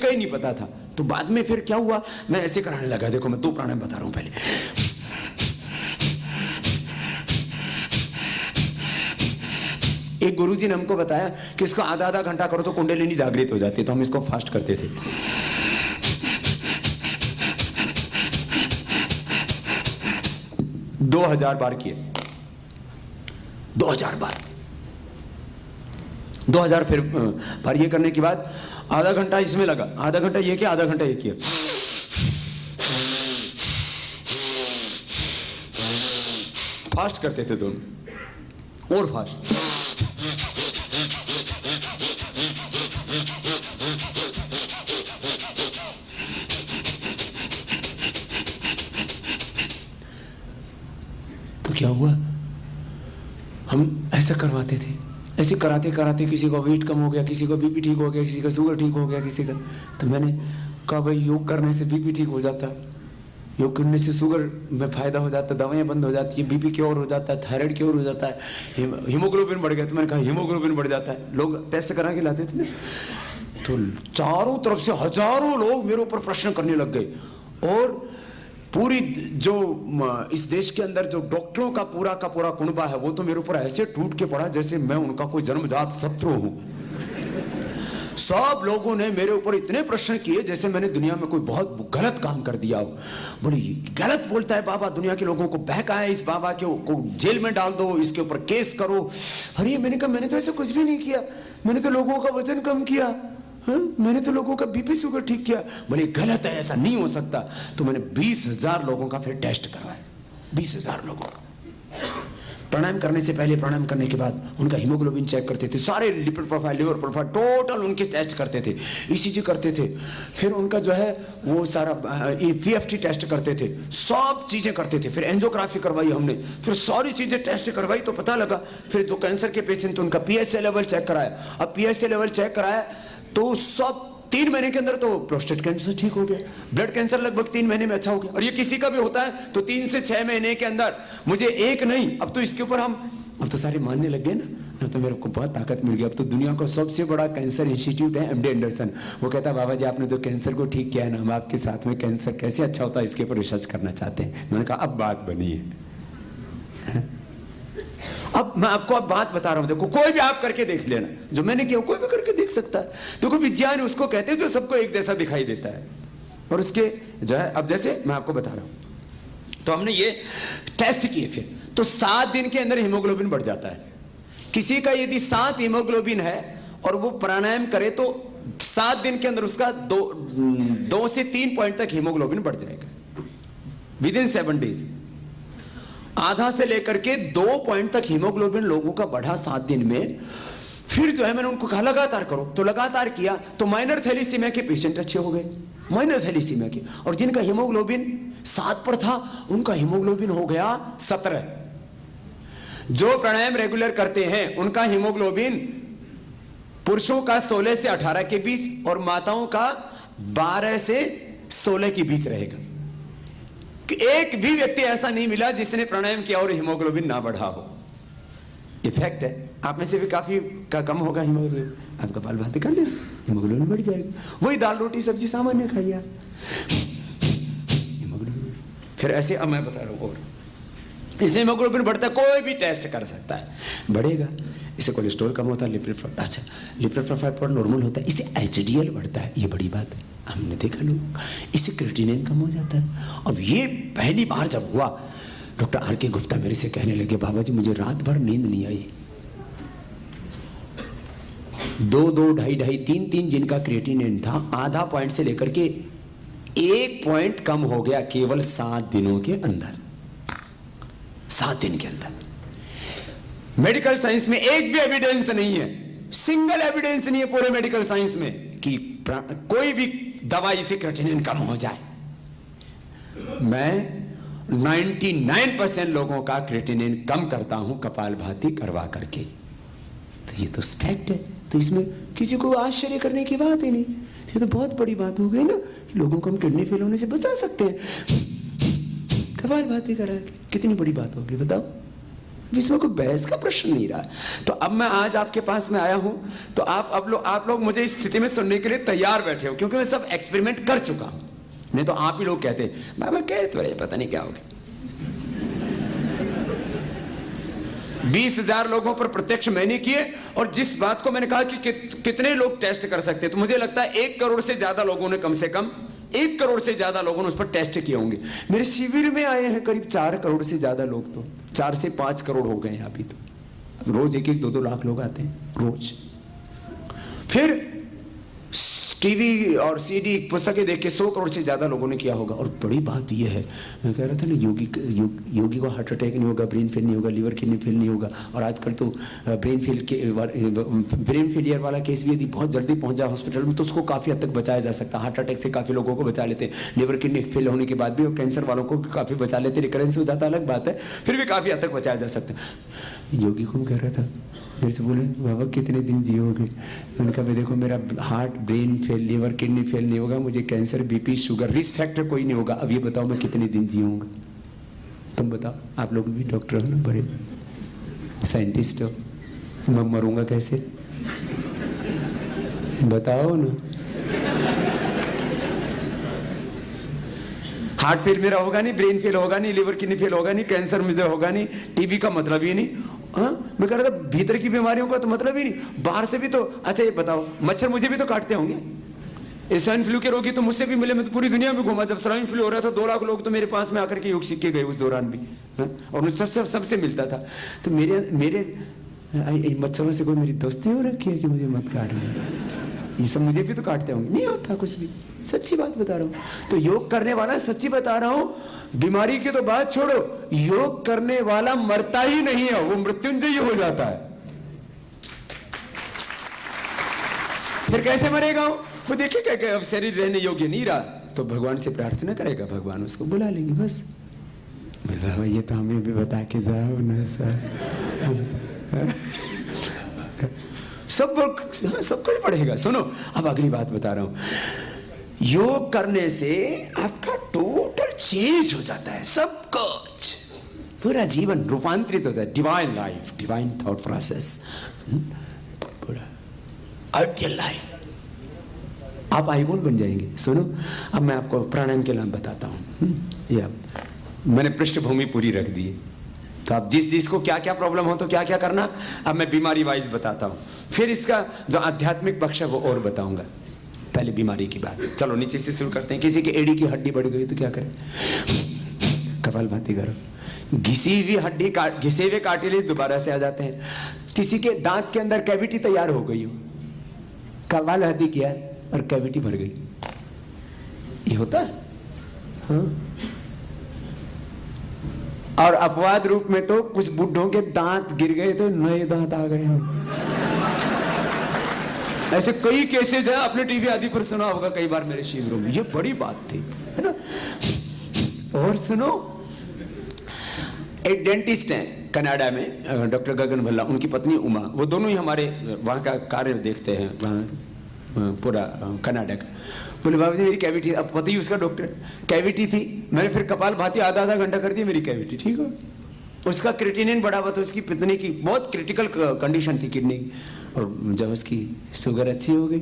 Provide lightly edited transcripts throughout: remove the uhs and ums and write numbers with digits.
का ही नहीं पता था। तो बाद में फिर क्या हुआ, मैं ऐसे कराने लगा। देखो मैं 2 प्राणायाम बता रहा हूं। पहले एक गुरुजी ने हमको बताया कि इसको आधा घंटा करो तो कुंडलिनी जागृत हो जाती है, तो हम इसको फास्ट करते थे। 2000 बार किए, 2000 बार, 2000 फिर बार ये करने के बाद आधा घंटा इसमें लगा, आधा घंटा ये किया, आधा घंटा ये किया। फास्ट करते थे दोनों, और फास्ट। तो क्या हुआ, हम ऐसा करवाते थे, ऐसे कराते कराते किसी का वेट कम हो गया, किसी का बीपी ठीक हो गया, किसी का शुगर ठीक हो गया, किसी का। तो मैंने कहा भाई योग करने से बीपी ठीक हो जाता, योग करने से शुगर में फायदा हो जाता, दवाएं बंद हो जाती है, बीपी क्योर हो जाता है, थायराइड क्योर हो जाता है, हीमोग्लोबिन बढ़ गया। तो मैंने कहा हीमोग्लोबिन बढ़ जाता है, लोग टेस्ट करा के लाते थे। तो चारों तरफ से हजारों लोग मेरे ऊपर प्रश्न करने लग गए। और पूरी जो इस देश के अंदर जो डॉक्टरों का पूरा कुनबा है, वो तो मेरे ऊपर ऐसे टूट के पड़ा जैसे मैं उनका कोई जन्मजात शत्रु हूं। सब लोगों ने मेरे ऊपर इतने प्रश्न किए जैसे मैंने दुनिया में कोई बहुत गलत काम कर दिया हो। बोले गलत बोलता है बाबा, दुनिया के लोगों को बहकाया, इस बाबा को जेल में डाल दो, इसके ऊपर केस करो। अरे मैंने कहा मैंने तो ऐसा कुछ भी नहीं किया, मैंने तो लोगों का वजन कम किया, मैंने तो लोगों का बीपी शुगर ठीक किया। बोले गलत है, ऐसा नहीं हो सकता। तो मैंने 20,000 लोगों का फिर टेस्ट करवाया, 20,000 लोगों का। प्राणायाम करने से पहले, प्राणायाम करने के बाद उनका हीमोग्लोबिन चेक करते थे, सारे lipid profile, liver profile, total उनके टेस्ट करते थे, ईसीजी करते थे, फिर उनका जो है वो सारा पीएफटी टेस्ट करते थे, सब चीजें करते थे। फिर एंजियोग्राफी करवाई हमने, फिर सारी चीजें टेस्ट करवाई तो पता लगा। फिर जो कैंसर के पेशेंट उनका पीएसए लेवल चेक कराया। अब पीएसए लेवल चेक कराया तो सब 3 महीने के अंदर तो प्रोस्टेट कैंसर ठीक हो गया, ब्लड कैंसर लगभग 3 महीने में अच्छा हो गया। और ये किसी का भी होता है तो 3 से 6 महीने के अंदर, मुझे एक नहीं, अब तो इसके ऊपर अब तो सारे मानने लग गए ना, तो मेरे को बहुत ताकत मिल गई। अब तो दुनिया का सबसे बड़ा कैंसर इंस्टीट्यूट है एमडी एंडरसन। वो कहता है बाबा जी आपने जो कैंसर को ठीक किया है ना, हम आपके साथ में कैंसर कैसे अच्छा होता है इसके ऊपर रिसर्च करना चाहते हैं। मैंने कहा अब बात बनी है। अब मैं आपको अब बात बता रहा हूं, देखो कोई भी आप करके देख लेना, जो मैंने किया कोई भी करके देख सकता है। देखो विज्ञान उसको कहते हैं जो सबको एक जैसा दिखाई देता है। और उसके जो है अब जैसे मैं आपको बता रहा हूं, तो हमने ये टेस्ट किए फिर, तो 7 दिन के अंदर हीमोग्लोबिन बढ़ जाता है। किसी का यदि 7 हीमोग्लोबिन है और वो प्राणायाम करे तो 7 दिन के अंदर उसका 2 से 3 पॉइंट तक हीमोग्लोबिन बढ़ जाएगा विदिन 7 डेज। आधा से लेकर के 2 पॉइंट तक हीमोग्लोबिन लोगों का बढ़ा 7 दिन में। फिर जो है मैंने उनको कहा लगातार करो, तो लगातार किया तो माइनर थैलीसीमिया के पेशेंट अच्छे हो गए, माइनर थैलीसीमिया के। और जिनका हीमोग्लोबिन 7 पर था उनका हीमोग्लोबिन हो गया 17। जो प्राणायाम रेगुलर करते हैं उनका हीमोग्लोबिन पुरुषों का 16 से 18 के बीच और माताओं का 12 से 16 के बीच रहेगा। कि एक भी व्यक्ति ऐसा नहीं मिला जिसने प्राणायाम किया और हीमोग्लोबिन ना बढ़ा हो। इफेक्ट है, आप में से भी काफी का कम होगा हीमोग्लोबिन, आप कपालभाति कर लेना, हीमोग्लोबिन बढ़ जाएगा। वही दाल रोटी सब्जी सामान्य खाइए हीमोग्लोबिन। फिर ऐसे अब मैं बता रहा हूं, और इससे हीमोग्लोबिन बढ़ता है, कोई भी टेस्ट कर सकता है, बढ़ेगा। इससे कोलेस्ट्रॉल कम होता है, लिपिड प्रोफाइल पर नॉर्मल होता है, इससे एचडीएल बढ़ता है, ये बड़ी बात है, हमने देखा लोग। इससे क्रिएटिनिन कम हो जाता है। अब ये पहली बार जब हुआ, डॉक्टर आर के गुप्ता मेरे से कहने लगे बाबा जी मुझे रात भर नींद नहीं आई। 2-2, 2.5, 3-3 जिनका क्रिएटिनिन था, आधा पॉइंट से लेकर के 1 पॉइंट कम हो गया केवल 7 दिनों के अंदर, 7 दिन के अंदर। मेडिकल साइंस में एक भी एविडेंस नहीं है, सिंगल एविडेंस नहीं है पूरे मेडिकल साइंस में कि कोई भी दवाई से क्रिएटिनिन कम हो जाए। मैं 99% लोगों का क्रिएटिनिन कम करता हूं कपालभाति करवा करके। तो ये तो फैक्ट है, तो इसमें किसी को आश्चर्य करने की बात ही नहीं। ये तो बहुत बड़ी बात हो गई ना, लोगों को हम किडनी फेल होने से बचा सकते हैं कपालभाति करा के। कितनी बड़ी बात होगी बताओ, इसमें कोई बहस का प्रश्न नहीं रहा। तो अब मैं आज आपके पास में आया हूं, तो आप लोग मुझे इस स्थिति में सुनने के लिए तैयार बैठे हो, क्योंकि मैं सब एक्सपेरिमेंट कर चुका हूं। नहीं तो आप ही लोग कहते बाबा कह तो रहे पता नहीं क्या हो गया। 20,000 लोगों पर प्रत्यक्ष मैंने किए, और जिस बात को मैंने कहा कि कितने लोग टेस्ट कर सकते, तो मुझे लगता है 1 करोड़ से ज्यादा लोगों ने, कम से कम 1 करोड़ से ज्यादा लोगों ने उस पर टेस्ट किए होंगे। मेरे शिविर में आए हैं करीब 4 करोड़ से ज्यादा लोग, तो 4 से 5 करोड़ हो गए हैं अभी तो। रोज 1-2 लाख लोग आते हैं रोज। फिर टीवी और सीडी पुस्तकें देख के 100 करोड़ से ज्यादा लोगों ने किया होगा। और बड़ी बात यह है, मैं कह रहा था ना, योगी को हार्ट अटैक नहीं होगा, ब्रेन फेल नहीं होगा, लिवर किडनी फेल नहीं होगा। और आजकल तो ब्रेन फेलियर वाला केस भी यदि बहुत जल्दी पहुंच जाए हॉस्पिटल में तो उसको काफी हद तक बचाया जा सकता है। हार्ट अटैक से काफी लोगों को बचा लेते हैं, लिवर किडनी फेल होने के बाद भी, और कैंसर वालों को काफी बचा लेते हैं। रिकरेंस हो जाता अलग बात है, फिर भी काफी हद तक बचाया जा सकता है। योगी को कह रहा था, मेरे से बोले बाबा कितने दिन जियोगे? मैंने कहा देखो मेरा heart, brain fail, liver kidney fail नहीं होगा, मुझे cancer, BP, sugar, risk factor कोई नहीं होगा। अब ये बताओ मैं कितने दिन जीऊंगा? तुम बताओ, आप लोग भी डॉक्टर हो ना, बड़े साइंटिस्ट हो, मैं मरूंगा कैसे? बताओ ना। हार्ट फेल मेरा होगा नहीं, ब्रेन फेल होगा नहीं, लिवर किडनी फेल होगा नहीं, कैंसर मुझे होगा नहीं, टीबी का मतलब ही नहीं। हाँ, मैं कह रहा था भीतर की बीमारियों का तो मतलब ही नहीं, बाहर से भी तो। अच्छा ये बताओ, मच्छर मुझे भी तो काटते होंगे। स्वाइन फ्लू के रोगी तो मुझसे भी मिले, मैं तो पूरी दुनिया में घूमा। जब स्वाइन फ्लू हो रहा था 2 लाख लोग तो मेरे पास में आकर के योग सीख के गए उस दौरान भी। हाँ? और मुझे सबसे मिलता था। तो मेरे मच्छरों से कोई मेरी दोस्ती हो रखी है कि मुझे मत काट रहे? ये सब मुझे भी तो काटते होंगे। नहीं होता कुछ भी, सच्ची बात बता रहा हूं। तो योग करने वाला, सच्ची बता रहा हूं, बीमारी की तो बात छोड़ो, योग करने वाला मरता ही नहीं है, वो मृत्युंजय हो जाता है। फिर कैसे मरेगा वो देखिए, क्या अब शरीर रहने योग्य नहीं रहा तो भगवान से प्रार्थना करेगा, भगवान उसको बुला लेंगे बस। बाबा ये तो हमें भी बता के जाओ ना सर। सब कुछ बढ़ेगा। सुनो, अब अगली बात बता रहा हूं। योग करने से आपका टोटल चेंज हो जाता है, सब कुछ, पूरा जीवन रूपांतरित होता है। Divine life, divine thought process, पूरा आइडियल लाइफ। आप आईबोल बन जाएंगे। सुनो, अब मैं आपको प्राणायाम के नाम बताता हूं। ये मैंने पृष्ठभूमि पूरी रख दी, तो आप जिस को क्या क्या प्रॉब्लम हो तो क्या क्या करना, अब मैं बीमारी वाइज बताता हूं। फिर इसका जो आध्यात्मिक पक्ष है वो और बताऊंगा। पहले बीमारी की बात, चलो नीचे से शुरू करते हैं। किसी की एड़ी की हड्डी बढ़ गई तो क्या करें? कपालभाति करो। घिसी हुई हड्डी, घिसे हुए कार्टिलेज दोबारा से आ जाते हैं। किसी के दांत के अंदर कैविटी तैयार हो गई हो, कपालभाति किया और कैविटी भर गई, ये होता है। हाँ? और अपवाद रूप में तो कुछ बुढ़ों के दांत गिर गए तो नए दांत आ गए हैं। ऐसे कई केसेज है, आपने टीवी आदि पर सुना होगा कई बार मेरे शिविरों में, ये बड़ी बात थी, है ना। और सुनो, एक डेंटिस्ट हैं कनाडा में, डॉक्टर गगन भल्ला, उनकी पत्नी उमा, वो दोनों ही हमारे वहां का कार्य देखते हैं, वहां पूरा कनाडा का। बोले बाबू जी मेरी कैविटी, अब पति उसका डॉक्टर, कैविटी थी, मैंने फिर कपालभाति आधा घंटा कर दी, मेरी कैविटी ठीक हो। उसका क्रिएटिनिन बढ़ा हुआ था, उसकी पत्नी की बहुत क्रिटिकल कंडीशन थी किडनी की, और जब उसकी शुगर अच्छी हो गई,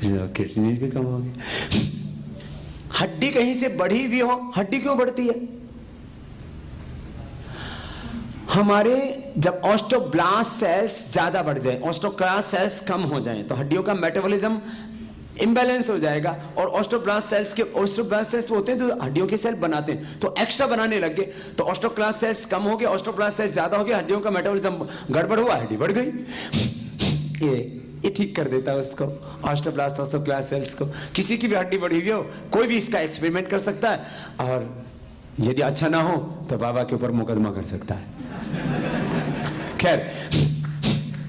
क्रिएटिनिन भी कम हो गया। हड्डी कहीं से बढ़ी हुई हो, हड्डी क्यों बढ़ती है? हमारे जब ऑस्टोब्लास्ट सेल्स ज्यादा बढ़ जाए, ऑस्टोक्लास्ट सेल्स कम हो जाएं, तो हड्डियों का मेटाबॉलिज्म इंबैलेंस हो जाएगा। और ऑस्टोब्लास्ट सेल्स होते हैं तो हड्डियों के सेल बनाते हैं, तो एक्स्ट्रा बनाने लग गए, तो ऑस्टोक्लास्ट सेल्स कम हो गए, ऑस्टोब्लास्ट सेल्स ज्यादा हो गए, हड्डियों का मेटाबॉलिज्म गड़बड़ हुआ, हड्डी बढ़ गई। ये ठीक कर देता है उसको, ऑस्टोब्लास्ट ऑस्टोक्लास्ट सेल्स को। किसी की भी हड्डी बढ़ी हुई हो, कोई भी इसका एक्सपेरिमेंट कर सकता है, और यदि अच्छा ना हो तो बाबा के ऊपर मुकदमा कर सकता है। खैर,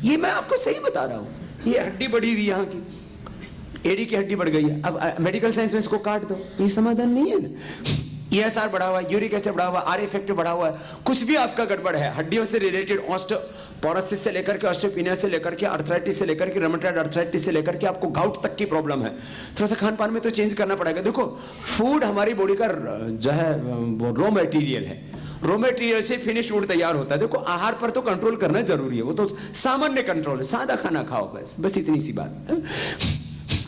ये मैं आपको सही बता रहा हूं। ये हड्डी बढ़ी हुई यहां की, एड़ी की हड्डी बढ़ गई है, अब मेडिकल साइंस में इसको काट दो, ये समाधान नहीं है ना। ESR बढ़ा हुआ है, यूरिक एसिड बढ़ा हुआ है, R फैक्टर बढ़ा हुआ है, कुछ भी आपका गड़बड़ है हड्डियों से रिलेटेड, ऑस्टियोपोरोसिस से लेकर के ऑस्टियोपेनिया से लेकर के अर्थराइटिस से लेकर के रूमेटॉइड अर्थराइटिस से लेकर के आपको गाउट तक की प्रॉब्लम है, थोड़ा सा खान पान में तो चेंज करना पड़ेगा। देखो, फूड हमारी बॉडी का जो है वो रॉ मटेरियल है, रॉ मटेरियल से फिनिश फूड तैयार होता है। देखो आहार पर तो कंट्रोल करना जरूरी है, वो तो सामान्य कंट्रोल है, सादा खाना खाओ बस इतनी सी बात है।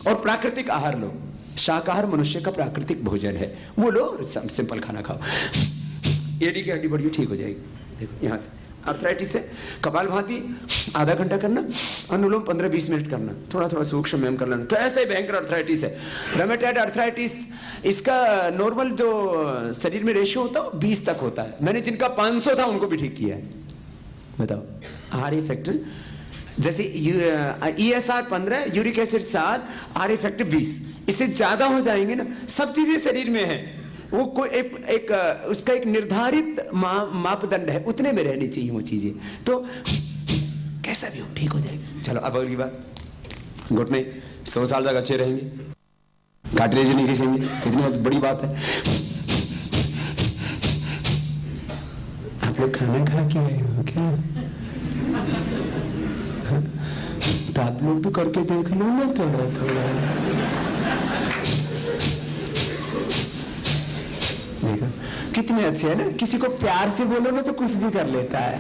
और प्राकृतिक आहार लो, शाकाहार मनुष्य का प्राकृतिक भोजन है, वो लो, सिंपल खाना खाओ, एडी की हड्डी बड़ी ठीक हो जाएगी। देखो यहां से आर्थराइटिस है, कपालभाति आधा घंटा करना, अनुलोम 15-20 मिनट करना, थोड़ा थोड़ा सूक्ष्म व्यायाम कर लेना। तो ऐसे ही भयंकर आर्थराइटिस है, रोमेटॉइड आर्थराइटिस, इसका नॉर्मल जो शरीर में रेशियो होता है 20 तक होता है। मैंने जिनका 500 था उनको भी ठीक किया है। बताओ आर फैक्टर जैसे ESR 15, uric acid 7, R factor 20, इससे ज्यादा हो जाएंगे ना, सब चीजें शरीर में है, वो कोई उसका एक निर्धारित मापदंड है, उतने में रहनी चाहिए वो चीजें, तो कैसा भी हो ठीक हो जाएगा। चलो अब अगली बात, घुटने 100 साल तक अच्छे रहेंगे, कार्टिलेज नहीं घिसेंगे, कितनी बड़ी बात है। आप लोग खाना खा के आए हो क्या? तो आप लोग भी करके देख लो ना थोड़ा थोड़ा। देखो कितने अच्छे है ना, किसी को प्यार से बोलो ना तो कुछ भी कर लेता है।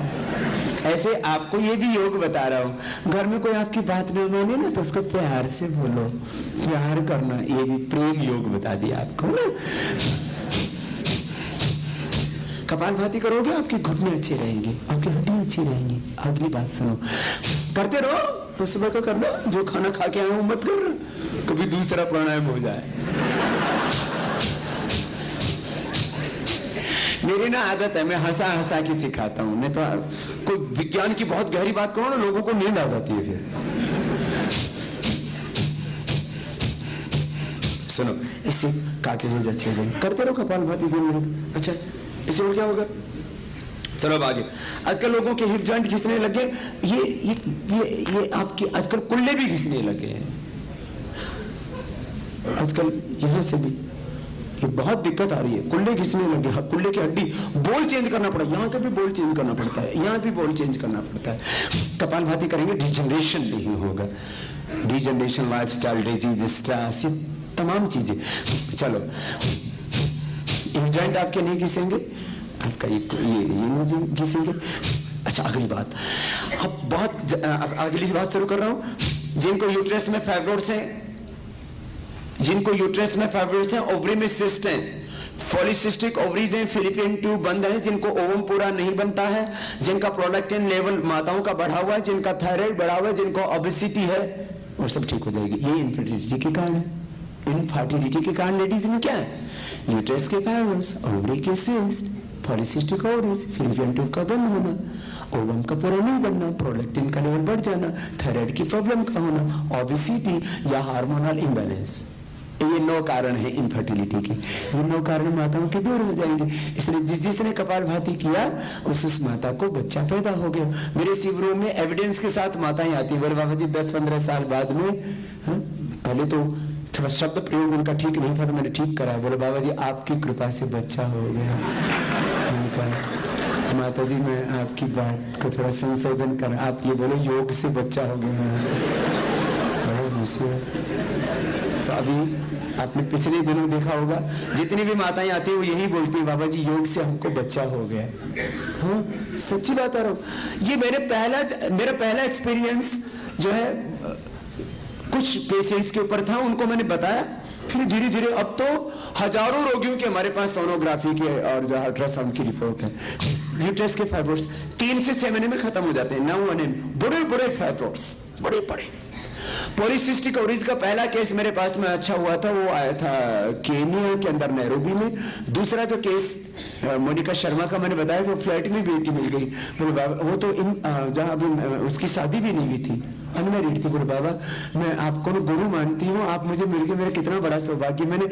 ऐसे आपको ये भी योग बता रहा हूं, घर में कोई आपकी बात नहीं माने ना तो उसको प्यार से बोलो, प्यार करना, ये भी प्रेम योग बता दिया आपको ना। कपालभाति करोगे आपके घुटने अच्छे रहेंगे, आपकी हड्डी अच्छी रहेंगी। अगली बात सुनो, करते रहो तो सुबह को करना, जो खाना खा के आए हो मत करना, कभी दूसरा प्राणायाम हो जाए। मेरी ना आदत है, मैं हंसा हंसा के सिखाता हूं, मैं तो कोई विज्ञान की बहुत गहरी बात करो ना, लोगों को नींद आ जाती है फिर। सुनो, इससे कार्टिलेज अच्छे हो जाएंगे, करते रहो कपालभाति जरूर। अच्छा इससे और क्या होगा? चलो अब आगे। आजकल लोगों के हिप जॉइंट घिसने लगे, ये आपके आजकल कुल्ले भी घिसने लगे हैं। आजकल यहां से भी ये बहुत दिक्कत आ रही है, कुल्ले घिसने लगे, कुल्ले की हड्डी, बोल चेंज करना पड़ा, यहां का भी बोल चेंज करना पड़ता है, यहां भी बोल चेंज करना पड़ता है। कपालभाति करेंगे डिजनरेशन नहीं होगा, डिजनरेशन, लाइफस्टाइल डिजीज, स्ट्रेस, ये तमाम चीजें। चलो हिप जॉइंट आपके नहीं घिसेंगे, आपका ये नहीं घिसेंगे। अच्छा अगली बात, अब बहुत अगली बात शुरू कर रहा हूं। जिनको यूट्रस में फाइब्रोइड्स हैं, जिनको यूट्रस में फाइब्रोइड्स हैं, ओवरी में सिस्ट हैं, पॉलीसिस्टिक ओवरीज हैं, फिलिपियन ट्यूब बंद है, जिनको ओवम पूरा नहीं बनता है, जिनका प्रोलैक्टिन लेवल माताओं का बढ़ा हुआ है, जिनका थायराइड बढ़ा हुआ है, जिनको ओबेसिटी है, वो सब ठीक हो जाएगी। ये इनफर्टिलिटी के कारण है। इनफर्टिलिटी के कारण लेडीज में क्या है? यूट्रस के फाइब्रोइड्स, ओवरी के cyst, polycystic ovaries, Philippian tube का बंद होना, ओवम का पूरा नहीं बनना, प्रोलैक्टिन का लेवल बढ़ जाना, थायराइड की प्रॉब्लम का होना, ओबेसिटी या हार्मोनल इम्बैलेंस, ये 9 कारण है इनफर्टिलिटी के। ये 9 कारण माताओं के दूर हो जाएंगे। इसलिए जिसने कपालभाति किया उस माता को बच्चा पैदा हो गया। मेरे शिविरों में एविडेंस के साथ माताएं आती, बोले बाबा जी 10-15 साल बाद में, पहले तो थोड़ा शब्द प्रयोग उनका ठीक नहीं था तो मैंने ठीक करा, बोले बाबा जी आपकी कृपा से बच्चा हो गया। माता जी मैं आपकी बात को थोड़ा संशोधन कर, आप ये बोले योग से बच्चा हो गया। तो अभी आपने पिछले दिनों देखा होगा, जितनी भी माताएं आती है वो यही बोलती है बाबा जी योग से हमको बच्चा हो गया। हाँ सच्ची बात आ रहा हूं, ये मेरा पहला एक्सपीरियंस जो है कुछ पेशेंट्स के ऊपर था, उनको मैंने बताया, फिर धीरे धीरे अब तो हजारों रोगियों के हमारे पास सोनोग्राफी के और जो अल्ट्रासाउंड की रिपोर्ट है। यूट्रस के फाइब्रोइड्स 3 से 6 महीने में खत्म हो जाते हैं। 9 महीने बड़े बड़े फाइब्रोइड्स, बड़े बड़े। पॉलीसिस्टिक ओवरीज का पहला केस मेरे पास में अच्छा हुआ था, वो आया था केनिया के अंदर नैरोबी में। दूसरा जो केस मोनिका शर्मा का मैंने बताया, तो फ्लैट में बेटी मिल गई। बोले बाबा, वो तो जहां अभी उसकी शादी भी नहीं हुई थी, अनमैरिड थी। बोले बाबा मैं आपको ना गुरु मानती हूँ, आप मुझे मिल गए, मेरा कितना बड़ा सौभाग्य। मैंने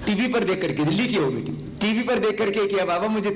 टीवी पर देख करके, दिल्ली की हो बेटी, टीवी पर देख करके किया, बाबा मुझे